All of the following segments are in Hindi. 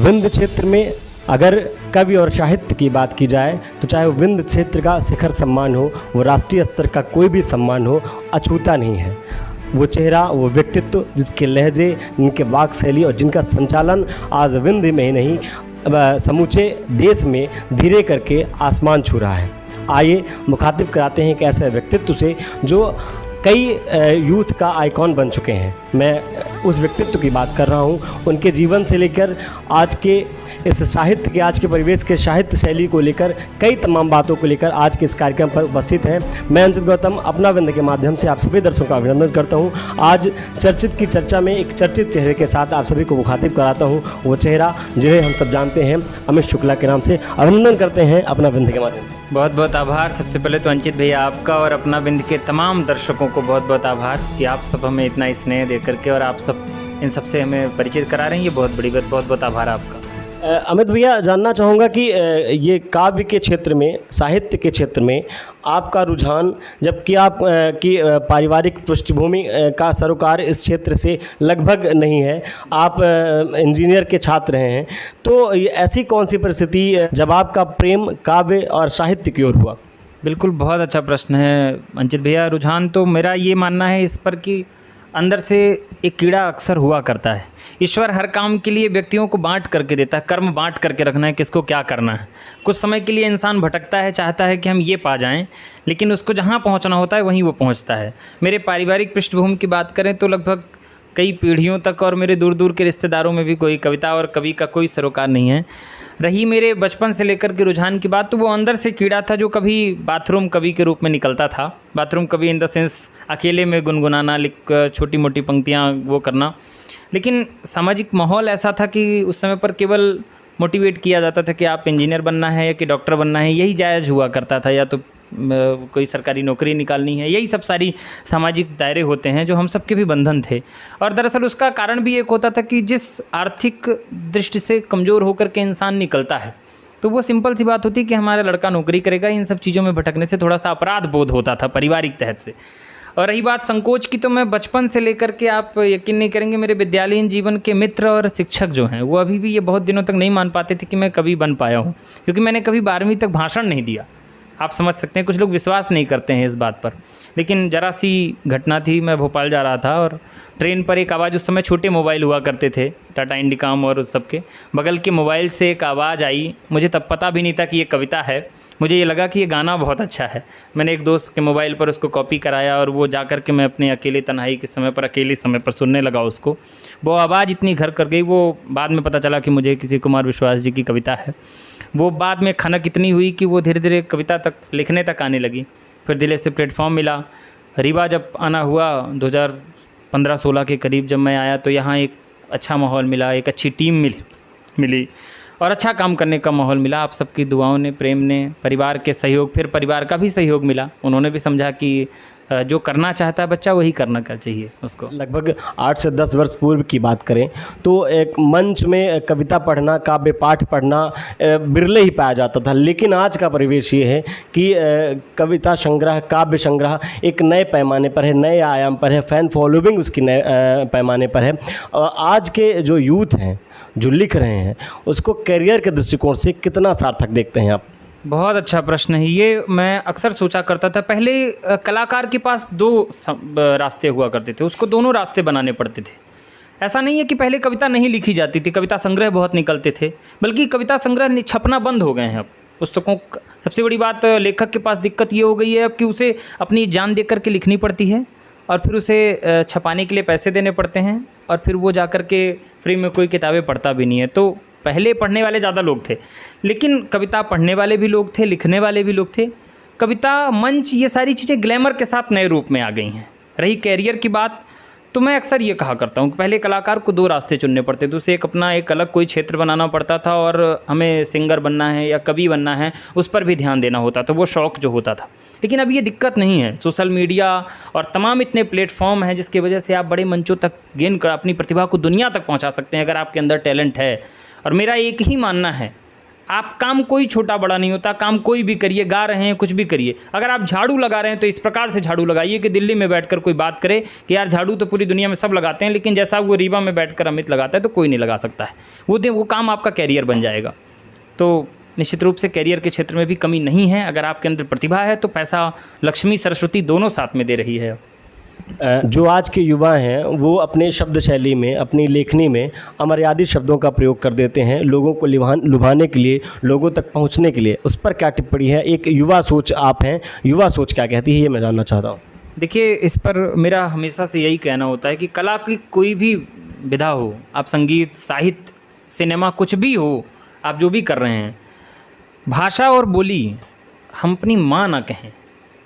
विंध्य क्षेत्र में अगर कवि और साहित्य की बात की जाए तो चाहे वो विंध्य क्षेत्र का शिखर सम्मान हो, वो राष्ट्रीय स्तर का कोई भी सम्मान हो, अछूता नहीं है। वो चेहरा, वो व्यक्तित्व, जिसके लहजे, जिनके वाक शैली और जिनका संचालन आज विंध्य में ही नहीं समूचे देश में धीरे करके आसमान छू रहा है। आइए मुखातिब कराते हैं एक ऐसे व्यक्तित्व से जो कई यूथ का आइकॉन बन चुके हैं। मैं उस व्यक्तित्व की बात कर रहा हूँ। उनके जीवन से लेकर आज के इस साहित्य के, आज के परिवेश के साहित्य शैली को लेकर, कई तमाम बातों को लेकर आज के इस कार्यक्रम पर उपस्थित हैं। मैं अंजित गौतम अपना विंध्य के माध्यम से आप सभी दर्शकों का अभिनंदन करता हूँ। आज चर्चित की चर्चा में एक चर्चित चेहरे के साथ आप सभी को मुखातिब कराता हूँ। वो चेहरा जिन्हें हम सब जानते हैं, अमित शुक्ला के नाम से। अभिनंदन करते हैं अपना विंध्य के माध्यम से। बहुत बहुत आभार। सबसे पहले तो अंचित भैया आपका और अपना विंध्य के तमाम दर्शकों को बहुत बहुत आभार कि आप सब हमें इतना स्नेह दे करके और आप सब इन सबसे हमें परिचित करा रहे हैं। ये बहुत बड़ी बात, बहुत बहुत आभार आपका। अमित भैया, जानना चाहूँगा कि ये काव्य के क्षेत्र में, साहित्य के क्षेत्र में आपका रुझान, जबकि आप की पारिवारिक पृष्ठभूमि का सरोकार इस क्षेत्र से लगभग नहीं है, आप इंजीनियर के छात्र हैं, तो ऐसी कौन सी परिस्थिति जब आपका प्रेम काव्य और साहित्य की ओर हुआ? बिल्कुल, बहुत अच्छा प्रश्न है अंचित भैया। रुझान तो मेरा ये मानना है इस पर कि अंदर से एक कीड़ा अक्सर हुआ करता है। ईश्वर हर काम के लिए व्यक्तियों को बांट करके देता है, कर्म बांट करके रखना है, किसको क्या करना है। कुछ समय के लिए इंसान भटकता है, चाहता है कि हम ये पा जाएं, लेकिन उसको जहाँ पहुँचना होता है वहीं वो पहुँचता है। मेरे पारिवारिक पृष्ठभूमि की बात करें तो लगभग कई पीढ़ियों तक और मेरे दूर दूर के रिश्तेदारों में भी कोई कविता और कवि का कोई सरोकार नहीं है। रही मेरे बचपन से लेकर के रुझान की बात, तो वो अंदर से कीड़ा था जो कभी बाथरूम कवि के रूप में निकलता था। बाथरूम कवि इन द सेंस अकेले में गुनगुनाना, लिख छोटी मोटी पंक्तियाँ वो करना। लेकिन सामाजिक माहौल ऐसा था कि उस समय पर केवल मोटिवेट किया जाता था कि आप इंजीनियर बनना है या कि डॉक्टर बनना है, यही जायज़ हुआ करता था, या तो कोई सरकारी नौकरी निकालनी है। यही सब सारी सामाजिक दायरे होते हैं जो हम सबके भी बंधन थे। और दरअसल उसका कारण भी एक होता था कि जिस आर्थिक दृष्टि से कमज़ोर होकर के इंसान निकलता है, तो वो सिंपल सी बात होती कि हमारा लड़का नौकरी करेगा। इन सब चीज़ों में भटकने से थोड़ा सा अपराध बोध होता था पारिवारिक तहत से। और रही बात संकोच की, तो मैं बचपन से लेकर के, आप यकीन नहीं करेंगे, मेरे विद्यालयीन जीवन के मित्र और शिक्षक जो हैं वो अभी भी ये बहुत दिनों तक नहीं मान पाते थे कि मैं कवि बन पाया हूँ, क्योंकि मैंने कभी 12वीं तक भाषण नहीं दिया। आप समझ सकते हैं, कुछ लोग विश्वास नहीं करते हैं इस बात पर। लेकिन ज़रा सी घटना थी, मैं भोपाल जा रहा था और ट्रेन पर एक आवाज़, उस समय छोटे मोबाइल हुआ करते थे, टाटा इंडिकॉम और उस सब के, बगल के मोबाइल से एक आवाज़ आई। मुझे तब पता भी नहीं था कि ये कविता है। मुझे ये लगा कि ये गाना बहुत अच्छा है। मैंने एक दोस्त के मोबाइल पर उसको कॉपी कराया और वो जा कर के मैं अपने अकेले तन्हाई के समय पर, अकेले समय पर सुनने लगा उसको। वो आवाज़ इतनी घर कर गई, वो बाद में पता चला कि मुझे किसी कुमार विश्वास जी की कविता है। वो बाद में खनक इतनी हुई कि वो धीरे धीरे कविता तक लिखने तक आने लगी। फिर दिल्ली से प्लेटफॉर्म मिला। रीवा जब आना हुआ 2015-16 के करीब, जब मैं आया तो यहाँ एक अच्छा माहौल मिला, एक अच्छी टीम मिली और अच्छा काम करने का माहौल मिला। आप सबकी दुआओं ने, प्रेम ने, परिवार के सहयोग, फिर परिवार का भी सहयोग मिला। उन्होंने भी समझा कि जो करना चाहता है बच्चा वही करना चाहिए उसको। लगभग 8 से 10 वर्ष पूर्व की बात करें तो एक मंच में कविता पढ़ना, काव्य पाठ पढ़ना बिरले ही पाया जाता था। लेकिन आज का परिवेश ये है कि कविता संग्रह, काव्य संग्रह एक नए पैमाने पर है, नए आयाम पर है, फैन फॉलोइंग उसकी नए पैमाने पर है। आज के जो यूथ हैं जो लिख रहे हैं, उसको करियर के दृष्टिकोण से कितना सार्थक देखते हैं आप? बहुत अच्छा प्रश्न है ये। मैं अक्सर सोचा करता था, पहले कलाकार के पास 2 रास्ते हुआ करते थे, उसको दोनों रास्ते बनाने पड़ते थे। ऐसा नहीं है कि पहले कविता नहीं लिखी जाती थी, कविता संग्रह बहुत निकलते थे, बल्कि कविता संग्रह छपना बंद हो गए हैं अब पुस्तकों। सबसे बड़ी बात, लेखक के पास दिक्कत ये हो गई है अब कि उसे अपनी जान दे करके लिखनी पड़ती है और फिर उसे छपाने के लिए पैसे देने पड़ते हैं और फिर वो जा कर के फ्री में कोई किताबें पढ़ता भी नहीं है। तो पहले पढ़ने वाले ज़्यादा लोग थे, लेकिन कविता पढ़ने वाले भी लोग थे, लिखने वाले भी लोग थे। कविता, मंच, ये सारी चीज़ें ग्लैमर के साथ नए रूप में आ गई हैं। रही कैरियर की बात, तो मैं अक्सर ये कहा करता हूँ कि पहले कलाकार को 2 रास्ते चुनने पड़ते थे। उसे अपना एक अलग कोई क्षेत्र बनाना पड़ता था और हमें सिंगर बनना है या कवि बनना है, उस पर भी ध्यान देना होता था, वो शौक़ जो होता था। लेकिन अब ये दिक्कत नहीं है। सोशल मीडिया और तमाम इतने प्लेटफॉर्म हैं जिसकी वजह से आप बड़े मंचों तक गेन कर अपनी प्रतिभा को दुनिया तक पहुँचा सकते हैं अगर आपके अंदर टैलेंट है। और मेरा एक ही मानना है, आप काम कोई छोटा बड़ा नहीं होता, काम कोई भी करिए, गा रहे हैं कुछ भी करिए, अगर आप झाड़ू लगा रहे हैं तो इस प्रकार से झाड़ू लगाइए कि दिल्ली में बैठकर कोई बात करे कि यार झाड़ू तो पूरी दुनिया में सब लगाते हैं, लेकिन जैसा वो रीवा में बैठकर अमित लगाता है तो कोई नहीं लगा सकता है। वो काम आपका कैरियर बन जाएगा। तो निश्चित रूप से कैरियर के क्षेत्र में भी कमी नहीं है। अगर आपके अंदर प्रतिभा है तो पैसा, लक्ष्मी, सरस्वती दोनों साथ में दे रही है। जो आज के युवा हैं वो अपने शब्द शैली में, अपनी लेखनी में अमर्यादित शब्दों का प्रयोग कर देते हैं लोगों को लुभाने के लिए, लोगों तक पहुंचने के लिए। उस पर क्या टिप्पणी है? एक युवा सोच आप हैं, युवा सोच क्या कहती है, ये मैं जानना चाहता हूँ। देखिए, इस पर मेरा हमेशा से यही कहना होता है कि कला की कोई भी विधा हो, आप संगीत, साहित्य, सिनेमा, कुछ भी हो, आप जो भी कर रहे हैं, भाषा और बोली हम अपनी माँ ना कहें,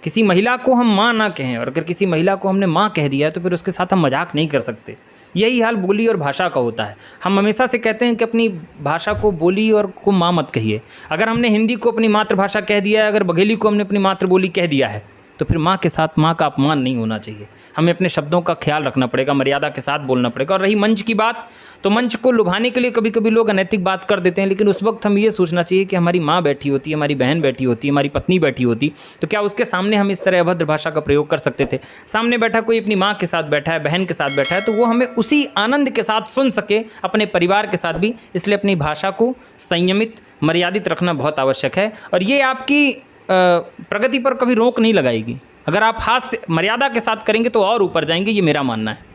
किसी महिला को हम माँ ना कहें, और अगर किसी महिला को हमने माँ कह दिया तो फिर उसके साथ हम मजाक नहीं कर सकते। यही हाल बोली और भाषा का होता है। हम हमेशा से कहते हैं कि अपनी भाषा को बोली और को माँ मत कहिए। अगर हमने हिंदी को अपनी मातृभाषा कह दिया है, अगर बघेली को हमने अपनी मातृबोली कह दिया है, तो फिर माँ के साथ माँ का अपमान नहीं होना चाहिए। हमें अपने शब्दों का ख्याल रखना पड़ेगा, मर्यादा के साथ बोलना पड़ेगा। और रही मंच की बात, तो मंच को लुभाने के लिए कभी कभी लोग अनैतिक बात कर देते हैं, लेकिन उस वक्त हम ये सोचना चाहिए कि हमारी माँ बैठी होती, हमारी बहन बैठी होती, हमारी पत्नी बैठी होती, तो क्या उसके सामने हम इस तरह अभद्र भाषा का प्रयोग कर सकते थे? सामने बैठा कोई अपनी माँ के साथ बैठा है, बहन के साथ बैठा है, तो वो हमें उसी आनंद के साथ सुन सके, अपने परिवार के साथ भी। इसलिए अपनी भाषा को संयमित, मर्यादित रखना बहुत आवश्यक है, और ये आपकी प्रगति पर कभी रोक नहीं लगाएगी। अगर आप हास्य मर्यादा के साथ करेंगे तो और ऊपर जाएंगे, ये मेरा मानना है।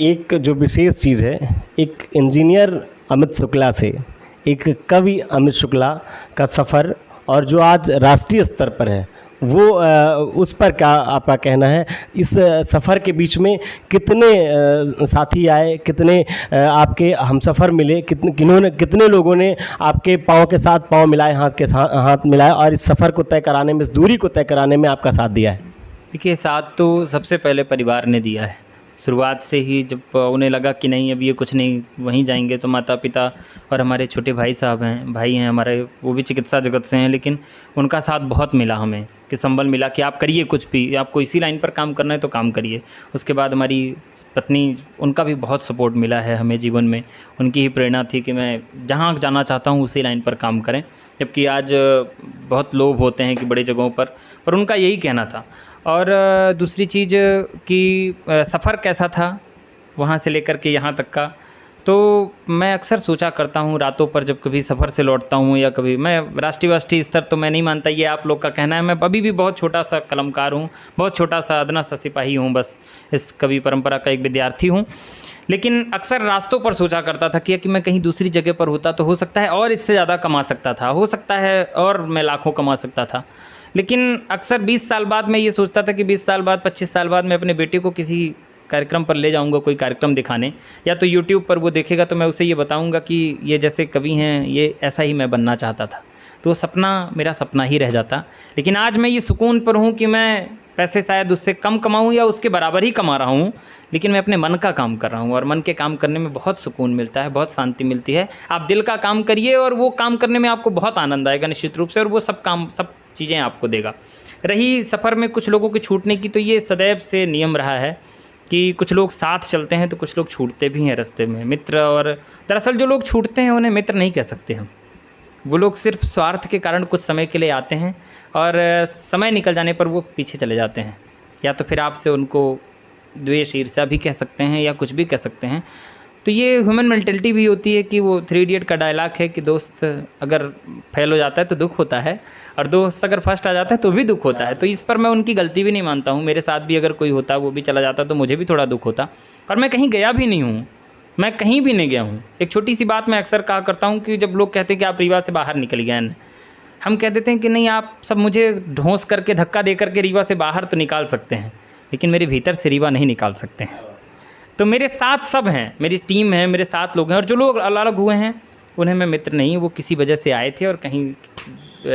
एक जो विशेष चीज़ है, एक इंजीनियर अमित शुक्ला से एक कवि अमित शुक्ला का सफ़र, और जो आज राष्ट्रीय स्तर पर है, वो उस पर क्या आपका कहना है? इस सफ़र के बीच में कितने साथी आए, कितने आपके हमसफ़र मिले, कितने लोगों ने आपके पाँव के साथ पाँव मिलाए, हाथ के साथ हाथ मिलाए, और इस सफ़र को तय कराने में, इस दूरी को तय कराने में आपका साथ दिया है? देखिए, साथ तो सबसे पहले परिवार ने दिया है। शुरुआत से ही जब उन्हें लगा कि नहीं अब ये कुछ नहीं, वहीं जाएंगे, तो माता पिता और हमारे छोटे भाई साहब हैं, भाई हैं हमारे, वो भी चिकित्सा जगत से हैं, लेकिन उनका साथ बहुत मिला हमें, कि संबल मिला कि आप करिए कुछ भी, आपको इसी लाइन पर काम करना है तो काम करिए। उसके बाद हमारी पत्नी, उनका भी बहुत सपोर्ट मिला है हमें जीवन में। उनकी ही प्रेरणा थी कि मैं जहाँ जाना चाहता हूँ उसी लाइन पर काम करें, जबकि आज बहुत लोग होते हैं कि बड़ी जगहों पर उनका यही कहना था। और दूसरी चीज़ कि सफ़र कैसा था वहाँ से लेकर के यहाँ तक का, तो मैं अक्सर सोचा करता हूँ रातों पर, जब कभी सफ़र से लौटता हूँ, या कभी मैं राष्ट्रीय स्तर तो मैं नहीं मानता, ये आप लोग का कहना है। मैं अभी भी बहुत छोटा सा कलमकार हूँ, बहुत छोटा सा अदना सा सिपाही हूँ, बस इस कवि परंपरा का एक विद्यार्थी हूँ। लेकिन अक्सर रास्तों पर सोचा करता था कि मैं कहीं दूसरी जगह पर होता तो हो सकता है और इससे ज़्यादा कमा सकता था, हो सकता है और मैं लाखों कमा सकता था। लेकिन अक्सर 20 साल बाद मैं ये सोचता था कि 20 साल बाद, 25 साल बाद मैं अपने बेटे को किसी कार्यक्रम पर ले जाऊंगा, कोई कार्यक्रम दिखाने, या तो यूट्यूब पर वो देखेगा तो मैं उसे ये बताऊंगा कि ये जैसे कवि हैं, ये ऐसा ही मैं बनना चाहता था। तो वो सपना मेरा सपना ही रह जाता। लेकिन आज मैं ये सुकून पर हूँ कि मैं पैसे शायद उससे कम कमाऊँ या उसके बराबर ही कमा रहा हूँ, लेकिन मैं अपने मन का काम कर रहा हूँ, और मन के काम करने में बहुत सुकून मिलता है, बहुत शांति मिलती है। आप दिल का काम करिए और वो काम करने में आपको बहुत आनंद आएगा निश्चित रूप से, और वो सब चीज़ें आपको देगा। रही सफ़र में कुछ लोगों के छूटने की, तो ये सदैव से नियम रहा है कि कुछ लोग साथ चलते हैं तो कुछ लोग छूटते भी हैं रास्ते में, मित्र। और दरअसल जो लोग छूटते हैं उन्हें मित्र नहीं कह सकते हम, वो लोग सिर्फ स्वार्थ के कारण कुछ समय के लिए आते हैं और समय निकल जाने पर वो पीछे चले जाते हैं। या तो फिर आपसे उनको द्वेष, ईर्ष्या भी कह सकते हैं, या कुछ भी कह सकते हैं। तो ये ह्यूमन मेंटलिटी भी होती है कि वो 3 इडियट का डायलॉग है कि दोस्त अगर फेल हो जाता है तो दुख होता है, और दोस्त अगर फर्स्ट आ जाता है तो भी दुख होता है। तो इस पर मैं उनकी गलती भी नहीं मानता हूँ। मेरे साथ भी अगर कोई होता, वो भी चला जाता, तो मुझे भी थोड़ा दुख होता। और मैं कहीं गया भी नहीं हूँ, मैं कहीं भी नहीं गया हूँ। एक छोटी सी बात मैं अक्सर कहा करता हूँ कि जब लोग कहते हैं कि आप रीवा से बाहर निकल गए हैं, हम कह देते हैं कि नहीं, आप सब मुझे ढोंस करके, धक्का दे करके रीवा से बाहर तो निकाल सकते हैं, लेकिन मेरे भीतर से रीवा नहीं निकाल सकते हैं। तो मेरे साथ सब हैं, मेरी टीम है, मेरे साथ लोग हैं, और जो लोग अलग हुए हैं उन्हें मैं मित्र नहीं, वो किसी वजह से आए थे और कहीं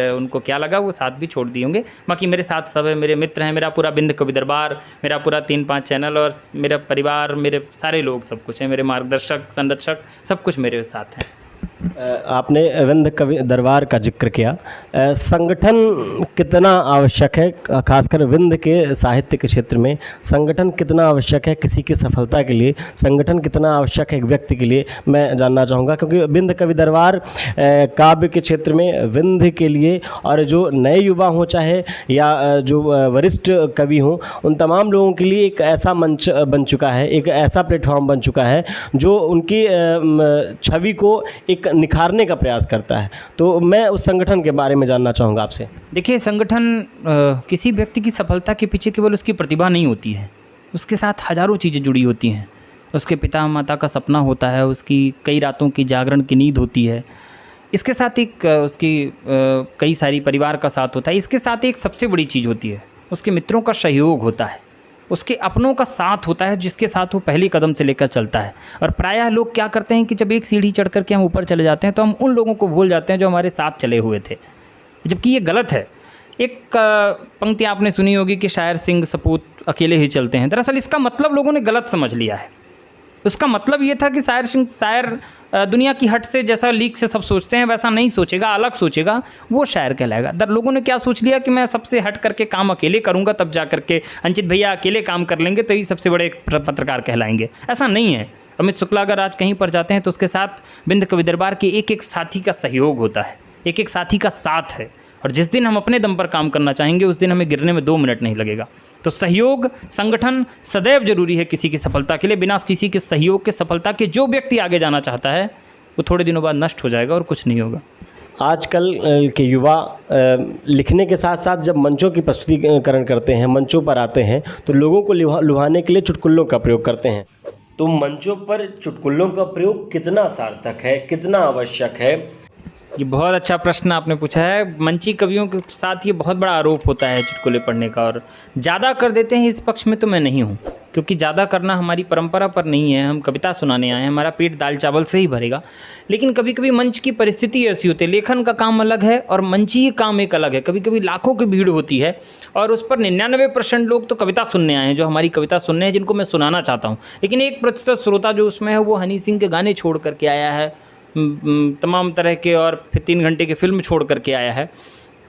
उनको क्या लगा वो साथ भी छोड़ दिए होंगे। बाकी मेरे साथ सब है, मेरे मित्र हैं, मेरा पूरा बिंद कवि दरबार, मेरा पूरा 3-5 चैनल, और मेरा परिवार, मेरे सारे लोग, सब कुछ है, मेरे मार्गदर्शक, संरक्षक, सब कुछ मेरे साथ हैं। आपने विंध्य कवि दरबार का जिक्र किया। संगठन कितना आवश्यक है, खासकर विंध्य के साहित्य के क्षेत्र में संगठन कितना आवश्यक है किसी की सफलता के लिए, संगठन कितना आवश्यक है एक व्यक्ति के लिए, मैं जानना चाहूँगा। क्योंकि विंध्य कवि दरबार काव्य के क्षेत्र में विंध्य के लिए और जो नए युवा हों चाहे या जो वरिष्ठ कवि हों, उन तमाम लोगों के लिए एक ऐसा मंच बन चुका है, एक ऐसा प्लेटफॉर्म बन चुका है जो उनकी छवि को एक निखारने का प्रयास करता है। तो मैं उस संगठन के बारे में जानना चाहूँगा आपसे। देखिए, संगठन किसी व्यक्ति की सफलता के पीछे केवल उसकी प्रतिभा नहीं होती है, उसके साथ हज़ारों चीज़ें जुड़ी होती हैं। उसके पिता माता का सपना होता है, उसकी कई रातों की जागरण की नींद होती है, इसके साथ एक उसकी कई सारी परिवार का साथ होता है, इसके साथ एक सबसे बड़ी चीज़ होती है उसके मित्रों का सहयोग होता है, उसके अपनों का साथ होता है जिसके साथ वो पहले कदम से लेकर चलता है। और प्रायः लोग क्या करते हैं कि जब एक सीढ़ी चढ़ करके हम ऊपर चले जाते हैं तो हम उन लोगों को भूल जाते हैं जो हमारे साथ चले हुए थे, जबकि ये गलत है। एक पंक्ति आपने सुनी होगी कि शायर सिंह सपूत अकेले ही चलते हैं। दरअसल इसका मतलब लोगों ने गलत समझ लिया है। उसका मतलब ये था कि शायर दुनिया की हट से, जैसा लीक से सब सोचते हैं वैसा नहीं सोचेगा, अलग सोचेगा, वो शायर कहलाएगा। लोगों ने क्या सोच लिया कि मैं सबसे हट करके काम अकेले करूंगा, तब जा करके अंचित भैया अकेले काम कर लेंगे तो ही सबसे बड़े पत्रकार कहलाएंगे। ऐसा नहीं है। अमित शुक्ला अगर आज कहीं पर जाते हैं तो उसके साथ विंध्य कवि दरबार के एक एक साथी का सहयोग होता है, एक एक साथी का साथ है। और जिस दिन हम अपने दम पर काम करना चाहेंगे उस दिन हमें गिरने में 2 मिनट नहीं लगेगा। तो सहयोग, संगठन सदैव जरूरी है किसी की सफलता के लिए। बिना किसी के सहयोग के, सफलता के, जो व्यक्ति आगे जाना चाहता है वो थोड़े दिनों बाद नष्ट हो जाएगा और कुछ नहीं होगा। आजकल के युवा लिखने के साथ साथ जब मंचों की प्रस्तुतिकरण करते हैं, मंचों पर आते हैं तो लोगों को लुभाने के लिए चुटकुलों का प्रयोग करते हैं। तो मंचों पर चुटकुलों का प्रयोग कितना सार्थक है, कितना आवश्यक है? ये बहुत अच्छा प्रश्न आपने पूछा है। मंची कवियों के साथ ये बहुत बड़ा आरोप होता है चुटकुले पढ़ने का, और ज़्यादा कर देते हैं इस पक्ष में तो मैं नहीं हूँ, क्योंकि ज़्यादा करना हमारी परंपरा पर नहीं है। हम कविता सुनाने आए हैं, हमारा पेट दाल चावल से ही भरेगा। लेकिन कभी कभी मंच की परिस्थिति ऐसी होती है, लेखन का काम अलग है और मंची काम एक अलग है। कभी कभी लाखों की भीड़ होती है और उस पर 99% लोग तो कविता सुनने आए हैं, जो हमारी कविता सुनने हैं, जिनको मैं सुनाना चाहता हूँ। लेकिन 1% श्रोता जो उसमें है वो हनी सिंह के गाने छोड़ करके आया है, तमाम तरह के, और फिर 3 घंटे की फिल्म छोड़ करके आया है।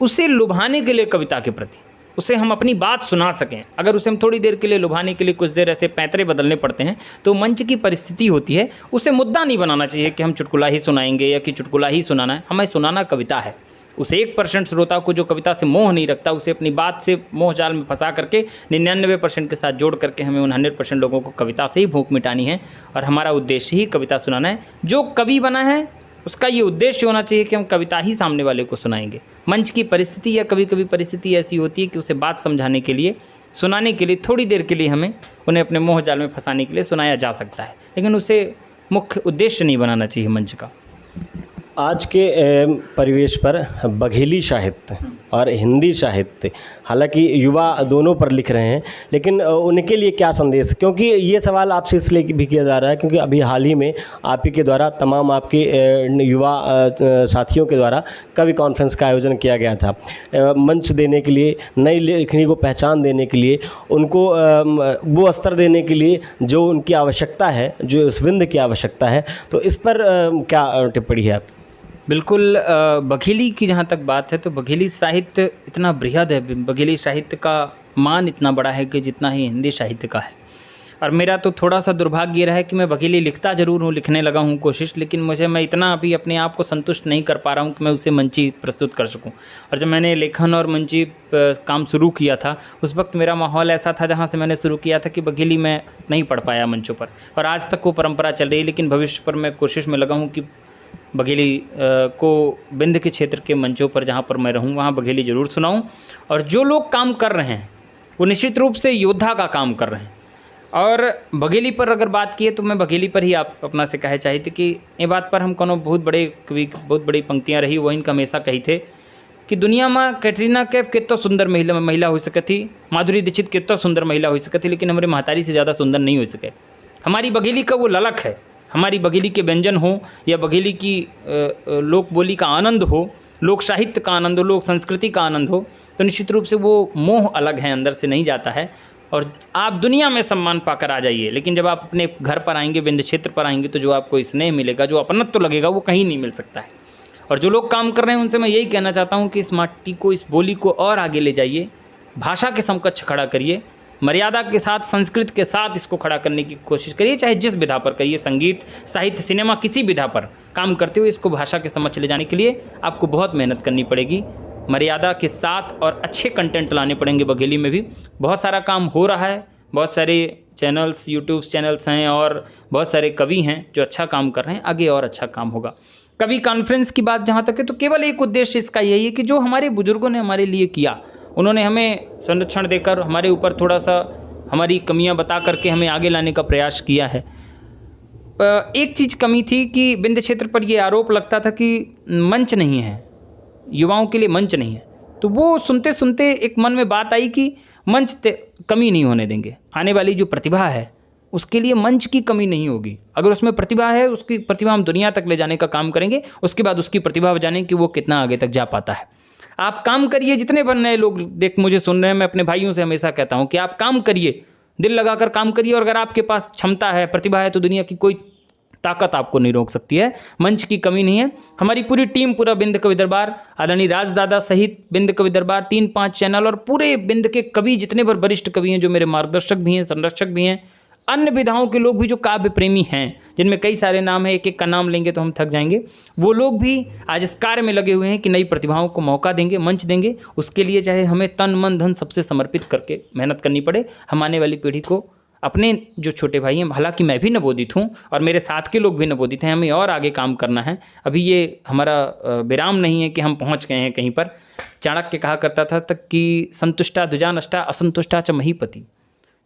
उसे लुभाने के लिए कविता के प्रति, उसे हम अपनी बात सुना सकें, अगर उसे हम थोड़ी देर के लिए लुभाने के लिए कुछ देर ऐसे पैंतरे बदलने पड़ते हैं तो मंच की परिस्थिति होती है। उसे मुद्दा नहीं बनाना चाहिए कि हम चुटकुला ही सुनाएंगे या कि चुटकुला ही सुनाना है। हमें सुनाना कविता है। उस 1% श्रोता को जो कविता से मोह नहीं रखता, उसे अपनी बात से मोह जाल में फंसा करके 99% के साथ जोड़ करके हमें उन 100% लोगों को कविता से ही भूख मिटानी है। और हमारा उद्देश्य ही कविता सुनाना है। जो कवि बना है उसका ये उद्देश्य होना चाहिए कि हम कविता ही सामने वाले को सुनाएंगे। मंच की परिस्थिति या कभी कभी परिस्थिति ऐसी होती है कि उसे बात समझाने के लिए, सुनाने के लिए, थोड़ी देर के लिए हमें उन्हें अपने मोह जाल में फंसाने के लिए सुनाया जा सकता है, लेकिन उसे मुख्य उद्देश्य नहीं बनाना चाहिए मंच का। आज के परिवेश पर बघेली साहित्य और हिंदी साहित्य, हालांकि युवा दोनों पर लिख रहे हैं, लेकिन उनके लिए क्या संदेश? क्योंकि ये सवाल आपसे इसलिए भी किया जा रहा है क्योंकि अभी हाल ही में आप ही के द्वारा, तमाम आपके युवा साथियों के द्वारा कवि कॉन्फ्रेंस का आयोजन किया गया था। मंच देने के लिए, नई लेखनी को पहचान देने के लिए, उनको वो स्तर देने के लिए जो उनकी आवश्यकता है, जो इस विंध्य की आवश्यकता है। तो इस पर क्या टिप्पणी है आपकी? बिल्कुल, बघेली की जहाँ तक बात है तो बघेली साहित्य इतना बृहद है, बघेली साहित्य का मान इतना बड़ा है कि जितना ही हिंदी साहित्य का है। और मेरा तो थोड़ा सा दुर्भाग्य ये रहा है कि मैं बघेली लिखता ज़रूर हूँ, लिखने लगा हूँ कोशिश, लेकिन मैं इतना अभी अपने आप को संतुष्ट नहीं कर पा रहा हूँ कि मैं उसे मंची प्रस्तुत कर सकूँ। और जब मैंने लेखन और मंची काम शुरू किया था उस वक्त मेरा माहौल ऐसा था, जहाँ से मैंने शुरू किया था, कि बघेली मैं नहीं पढ़ पाया मंचों पर, और आज तक वो परंपरा चल रही है। लेकिन भविष्य पर मैं कोशिश में लगा हूँ कि बघेली को विंध्य के क्षेत्र के मंचों पर जहाँ पर मैं रहूँ वहाँ बघेली ज़रूर सुनाऊँ। और जो लोग काम कर रहे हैं वो निश्चित रूप से योद्धा का काम कर रहे हैं। और बघेली पर अगर बात की है तो मैं बघेली पर ही आप अपना से कहे चाहते कि ये बात पर हम कोनो बहुत बड़े कवि, बहुत बड़ी पंक्तियाँ रही वो इनका हमेशा कही थे कि दुनिया में कैटरीना कैफ कितना सुंदर महिला हो सके थी, माधुरी दीक्षित कितना सुंदर महिला हो सके थी, लेकिन हमारे महतारी से ज़्यादा सुंदर नहीं हो सके। हमारी बघेली का वो ललक है, हमारी बघेली के व्यंजन हो या बघेली की लोक बोली का आनंद हो, लोक साहित्य का आनंद हो, लोक संस्कृति का आनंद हो, तो निश्चित रूप से वो मोह अलग है, अंदर से नहीं जाता है। और आप दुनिया में सम्मान पाकर आ जाइए, लेकिन जब आप अपने घर पर आएंगे, विंध्य क्षेत्र पर आएंगे, तो जो आपको स्नेह मिलेगा, जो अपनत्व लगेगा, वो कहीं नहीं मिल सकता है। और जो लोग काम कर रहे हैं उनसे मैं यही कहना चाहता हूँ कि इस माटी को, इस बोली को और आगे ले जाइए, भाषा के समकक्ष खड़ा करिए, मर्यादा के साथ, संस्कृत के साथ इसको खड़ा करने की कोशिश करिए, चाहे जिस विधा पर करिए, संगीत, साहित्य, सिनेमा, किसी विधा पर काम करते हुए इसको भाषा के समक्ष ले जाने के लिए आपको बहुत मेहनत करनी पड़ेगी, मर्यादा के साथ, और अच्छे कंटेंट लाने पड़ेंगे। बघेली में भी बहुत सारा काम हो रहा है, बहुत सारे चैनल्स, यूट्यूब चैनल्स हैं और बहुत सारे कवि हैं जो अच्छा काम कर रहे हैं, आगे और अच्छा काम होगा। कवि कॉन्फ्रेंस की बात जहाँ तक है, तो केवल एक उद्देश्य इसका यही है कि जो हमारे बुजुर्गों ने हमारे लिए किया, उन्होंने हमें संरक्षण देकर, हमारे ऊपर थोड़ा सा हमारी कमियां बता करके हमें आगे लाने का प्रयास किया है। एक चीज़ कमी थी कि विंध्य क्षेत्र पर ये आरोप लगता था कि मंच नहीं है, युवाओं के लिए मंच नहीं है। तो वो सुनते सुनते एक मन में बात आई कि मंच कमी नहीं होने देंगे, आने वाली जो प्रतिभा है उसके लिए मंच की कमी नहीं होगी। अगर उसमें प्रतिभा है, उसकी प्रतिभा हम दुनिया तक ले जाने का काम करेंगे, उसके बाद उसकी प्रतिभा जानें कि वो कितना आगे तक जा पाता है। आप काम करिए, जितने भर नए लोग मुझे सुन रहे हैं, मैं अपने भाइयों से हमेशा कहता हूं कि आप काम करिए, दिल लगाकर काम करिए, और अगर आपके पास क्षमता है, प्रतिभा है, तो दुनिया की कोई ताकत आपको नहीं रोक सकती है। मंच की कमी नहीं है। हमारी पूरी टीम, पूरा बिंद कवि दरबार, आदरणीय राजदादा सहित बिंद कवि दरबार, 3-5 चैनल और पूरे बिंद के कवि, जितने भर वरिष्ठ कवि हैं, जो मेरे मार्गदर्शक भी हैं, संरक्षक भी हैं, अन्य विधाओं के लोग भी जो काव्य प्रेमी हैं, जिनमें कई सारे नाम हैं, एक एक का नाम लेंगे तो हम थक जाएंगे, वो लोग भी आज इस कार्य में लगे हुए हैं कि नई प्रतिभाओं को मौका देंगे, मंच देंगे। उसके लिए चाहे हमें तन मन धन सबसे समर्पित करके मेहनत करनी पड़े। हम आने वाली पीढ़ी को, अपने जो छोटे भाई हैं, हालांकि मैं भी नवोदित हूँ और मेरे साथ के लोग भी नवोदित हैं, हमें और आगे काम करना है। अभी ये हमारा विराम नहीं है कि हम पहुँच गए हैं कहीं पर। चाणक्य कहा करता था तक कि संतुष्टा द्विजानष्टा असंतुष्टा च महीपति।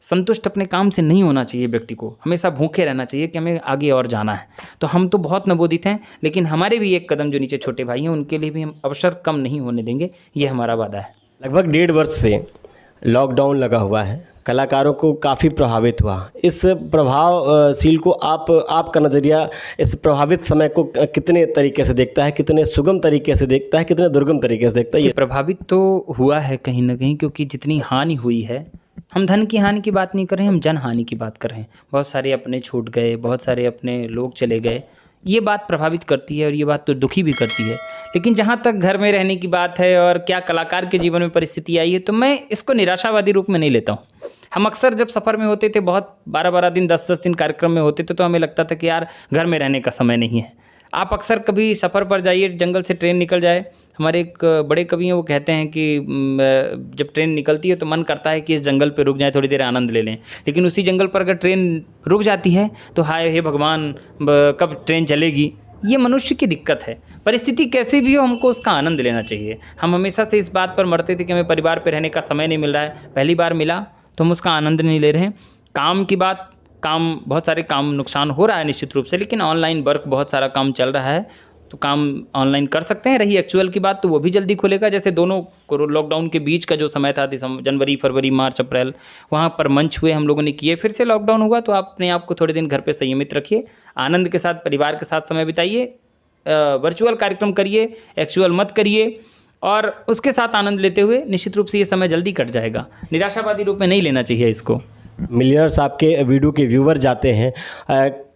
संतुष्ट अपने काम से नहीं होना चाहिए व्यक्ति को, हमेशा भूखे रहना चाहिए कि हमें आगे और जाना है। तो हम तो बहुत नवोदित हैं, लेकिन हमारे भी एक कदम जो नीचे छोटे भाई हैं, उनके लिए भी हम अवसर कम नहीं होने देंगे, ये हमारा वादा है। लगभग 1.5 वर्ष से लॉकडाउन लगा हुआ है, कलाकारों को काफ़ी प्रभावित हुआ। इस प्रभावशील को आपका नज़रिया इस प्रभावित समय को कितने तरीके से देखता है, कितने सुगम तरीके से देखता है, कितने दुर्गम तरीके से देखता है? ये प्रभावित तो हुआ है कहीं ना कहीं, क्योंकि जितनी हानि हुई है, हम धन की हानि की बात नहीं कर रहे हैं, हम जन हानि की बात कर रहे हैं। बहुत सारे अपने छूट गए, बहुत सारे अपने लोग चले गए, ये बात प्रभावित करती है और ये बात तो दुखी भी करती है। लेकिन जहाँ तक घर में रहने की बात है और क्या कलाकार के जीवन में परिस्थिति आई है, तो मैं इसको निराशावादी रूप में नहीं लेता हूँ। हम अक्सर जब सफ़र में होते थे, बहुत 12-12 दिन, 10-10 दिन कार्यक्रम में होते थे, तो हमें लगता था कि यार घर में रहने का समय नहीं है। आप अक्सर कभी सफ़र पर जाइए, जंगल से ट्रेन निकल जाए, हमारे एक बड़े कवि हैं, वो कहते हैं कि जब ट्रेन निकलती है तो मन करता है कि इस जंगल पे रुक जाए, थोड़ी देर आनंद ले लें। लेकिन उसी जंगल पर अगर ट्रेन रुक जाती है तो हाय हे भगवान, कब ट्रेन चलेगी। ये मनुष्य की दिक्कत है। परिस्थिति कैसी भी हो, हमको उसका आनंद लेना चाहिए। हम हमेशा से इस बात पर मरते थे कि हमें परिवार पर रहने का समय नहीं मिल रहा है। पहली बार मिला तो हम उसका आनंद नहीं ले रहे हैं। काम की बात, काम, बहुत सारे काम नुकसान हो रहा है निश्चित रूप से, लेकिन ऑनलाइन वर्क बहुत सारा काम चल रहा है, तो काम ऑनलाइन कर सकते हैं। रही एक्चुअल की बात, तो वो भी जल्दी खुलेगा। जैसे दोनों लॉकडाउन के बीच का जो समय था, जनवरी, फरवरी, मार्च, अप्रैल, वहाँ पर मंच हुए, हम लोगों ने किए। फिर से लॉकडाउन हुआ, तो आप अपने आप को थोड़े दिन घर पे संयमित रखिए, आनंद के साथ परिवार के साथ समय बिताइए, वर्चुअल कार्यक्रम करिए, एक्चुअल मत करिए, और उसके साथ आनंद लेते हुए निश्चित रूप से ये समय जल्दी कट जाएगा। निराशावादी रूप में नहीं लेना चाहिए इसको। मिलियनर्स आपके वीडियो के व्यूवर जाते हैं,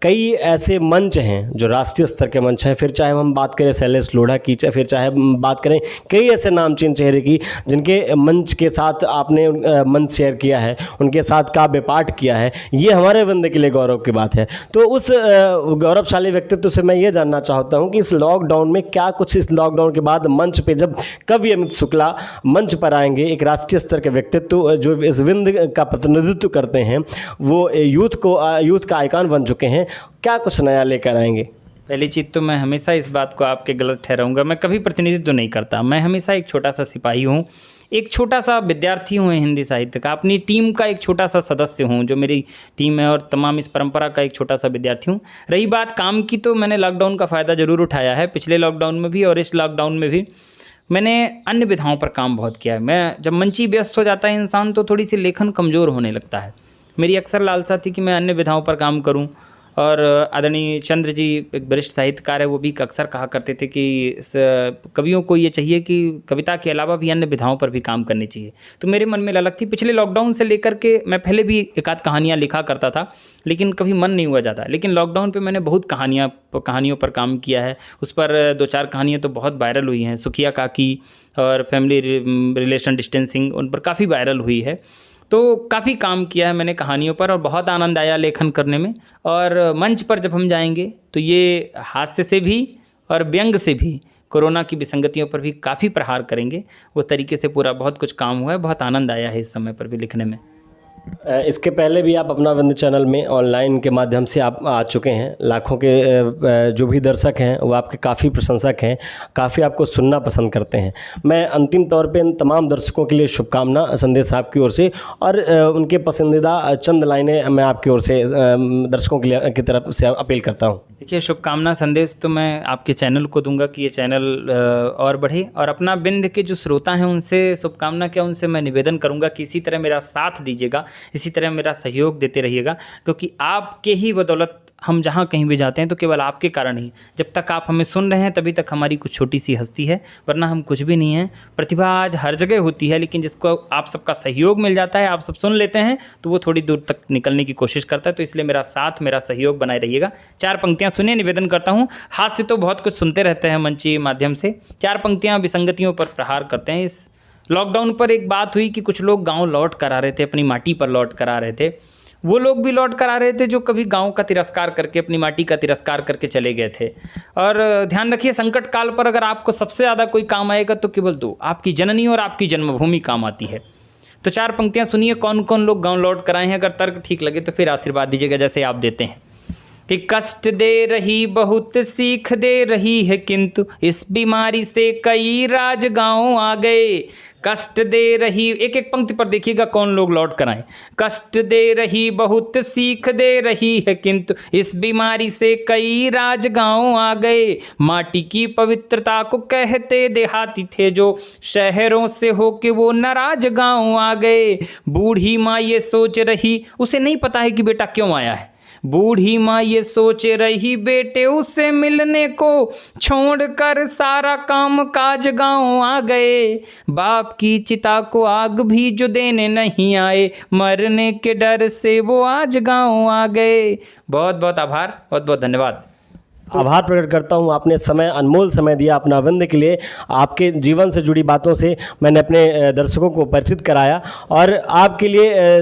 कई ऐसे मंच हैं जो राष्ट्रीय स्तर के मंच हैं, फिर चाहे हम बात करें शैलेश लोढ़ा की, फिर चाहे हम बात करें कई ऐसे नामचीन चेहरे की, जिनके मंच के साथ आपने मंच शेयर किया है, उनके साथ काव्य पाठ किया है। ये हमारे बंदे के लिए गौरव की बात है। तो उस गौरवशाली व्यक्तित्व से मैं ये जानना चाहता हूँ कि इस लॉकडाउन में क्या कुछ, इस लॉकडाउन के बाद मंच पे जब कवि अमित शुक्ला मंच पर आएंगे, एक राष्ट्रीय स्तर के व्यक्तित्व जो इस विंद का प्रतिनिधित्व करते हैं, वो यूथ का आइकॉन बन चुके हैं, क्या कुछ नया लेकर आएंगे? पहली चीज़ तो मैं हमेशा इस बात को आपके गलत ठहराऊंगा, मैं कभी प्रतिनिधित्व नहीं करता। मैं हमेशा एक छोटा सा सिपाही हूँ, एक छोटा सा विद्यार्थी हूँ हिंदी साहित्य का, अपनी टीम का एक छोटा सा सदस्य हूँ, जो मेरी टीम है, और तमाम इस परंपरा का एक छोटा सा विद्यार्थी हूँ। रही बात काम की, तो मैंने लॉकडाउन का फ़ायदा ज़रूर उठाया है। पिछले लॉकडाउन में भी और इस लॉकडाउन में भी मैंने अन्य विधाओं पर काम बहुत किया है। मैं जब मंची व्यस्त हो जाता है इंसान, तो थोड़ी सी लेखन कमज़ोर होने लगता है। मेरी अक्सर लालसा थी कि मैं अन्य विधाओं पर काम करूं, और आदरणीय चंद्र जी एक वरिष्ठ साहित्यकार है, वो भी अक्सर कहा करते थे कि कवियों को ये चाहिए कि कविता के अलावा भी अन्य विधाओं पर भी काम करनी चाहिए। तो मेरे मन में ललक थी। पिछले लॉकडाउन से लेकर के मैं पहले भी एक आध कहानियाँ लिखा करता था, लेकिन कभी मन नहीं हुआ ज़्यादा। लेकिन लॉकडाउन पे मैंने बहुत कहानियों पर काम किया है। उस पर 2-4 कहानियाँ तो बहुत वायरल हुई हैं। सुखिया काकी और फैमिली रिलेशन डिस्टेंसिंग, उन पर काफ़ी वायरल हुई है। तो काफ़ी काम किया है मैंने कहानियों पर और बहुत आनंद आया लेखन करने में। और मंच पर जब हम जाएंगे तो ये हास्य से भी और व्यंग से भी कोरोना की विसंगतियों पर भी काफ़ी प्रहार करेंगे। वो तरीके से पूरा बहुत कुछ काम हुआ है, बहुत आनंद आया है इस समय पर भी लिखने में। इसके पहले भी आप अपना विंध्य चैनल में ऑनलाइन के माध्यम से आप आ चुके हैं। लाखों के जो भी दर्शक हैं वो आपके काफ़ी प्रशंसक हैं, काफ़ी आपको सुनना पसंद करते हैं। मैं अंतिम तौर पे इन तमाम दर्शकों के लिए शुभकामना संदेश आपकी ओर से और उनके पसंदीदा चंद लाइनें मैं आपकी ओर से दर्शकों के लिए की तरफ से अपील करता हूँ। देखिए, शुभकामना संदेश तो मैं आपके चैनल को दूंगा कि ये चैनल और बढ़े, और अपना विंध्य के जो श्रोता हैं उनसे शुभकामना क्या, उनसे मैं निवेदन करूंगा कि इसी तरह मेरा साथ दीजिएगा, इसी तरह मेरा सहयोग देते रहिएगा, क्योंकि आपके ही बदौलत हम जहाँ कहीं भी जाते हैं तो केवल आपके कारण ही। जब तक आप हमें सुन रहे हैं तभी तक हमारी कुछ छोटी सी हस्ती है, वरना हम कुछ भी नहीं हैं। प्रतिभा आज हर जगह होती है, लेकिन जिसको आप सबका सहयोग मिल जाता है, आप सब सुन लेते हैं, तो वो थोड़ी दूर तक निकलने की कोशिश करता है। तो इसलिए मेरा साथ, मेरा सहयोग बनाए रहिएगा। 4 पंक्तियाँ सुनिए, निवेदन करता हूँ। हास्य तो बहुत कुछ सुनते रहते हैं मंचीय माध्यम से, 4 पंक्तियाँ विसंगतियों पर प्रहार करते हैं। इस लॉकडाउन पर एक बात हुई कि कुछ लोग गाँव लौट कर आ रहे थे, अपनी माटी पर लौट कर आ रहे थे। वो लोग भी लौट कर आ रहे थे जो कभी गांव का तिरस्कार करके, अपनी माटी का तिरस्कार करके चले गए थे। और ध्यान रखिए, संकट काल पर अगर आपको सबसे ज़्यादा कोई काम आएगा तो केवल 2, आपकी जननी और आपकी जन्मभूमि काम आती है। तो 4 पंक्तियां सुनिए, कौन कौन लोग गांव लौट कर आए हैं। अगर तर्क ठीक लगे तो फिर आशीर्वाद दीजिएगा जैसे आप देते हैं। कि कष्ट दे रही बहुत सीख दे रही है, किंतु इस बीमारी से कई राज गाँव आ गए। कष्ट दे रही, एक एक पंक्ति पर देखिएगा कौन लोग लौट कर आए। कष्ट दे रही बहुत सीख दे रही है, किंतु इस बीमारी से कई राज गाँव आ गए। माटी की पवित्रता को कहते देहाती थे जो, शहरों से होके वो नाराज गाँव आ गए। बूढ़ी माँ ये सोच रही, उसे नहीं पता है कि बेटा क्यों आया है। बूढ़ी माँ ये सोच रही बेटे उससे मिलने को, छोड़कर सारा काम काज गाँव आ गए। बाप की चिता को आग भी जो देने नहीं आए, मरने के डर से वो आज गाँव आ गए। बहुत बहुत आभार, बहुत बहुत धन्यवाद। आभार प्रकट करता हूँ, आपने समय, अनमोल समय दिया अपना विंध्य के लिए। आपके जीवन से जुड़ी बातों से मैंने अपने दर्शकों को परिचित कराया और आपके लिए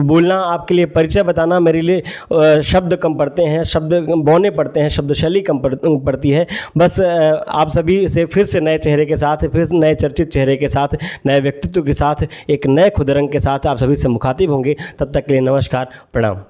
बोलना, आपके लिए परिचय बताना मेरे लिए शब्द कम पड़ते हैं, शब्द बौने पड़ते हैं, शब्द शैली कम पड़ती है। बस आप सभी से फिर से नए चेहरे के साथ, फिर से नए चर्चित चेहरे के साथ, नए व्यक्तित्व के साथ, एक नए खुद रंग के साथ आप सभी से मुखातिब होंगे। तब तक के लिए नमस्कार, प्रणाम।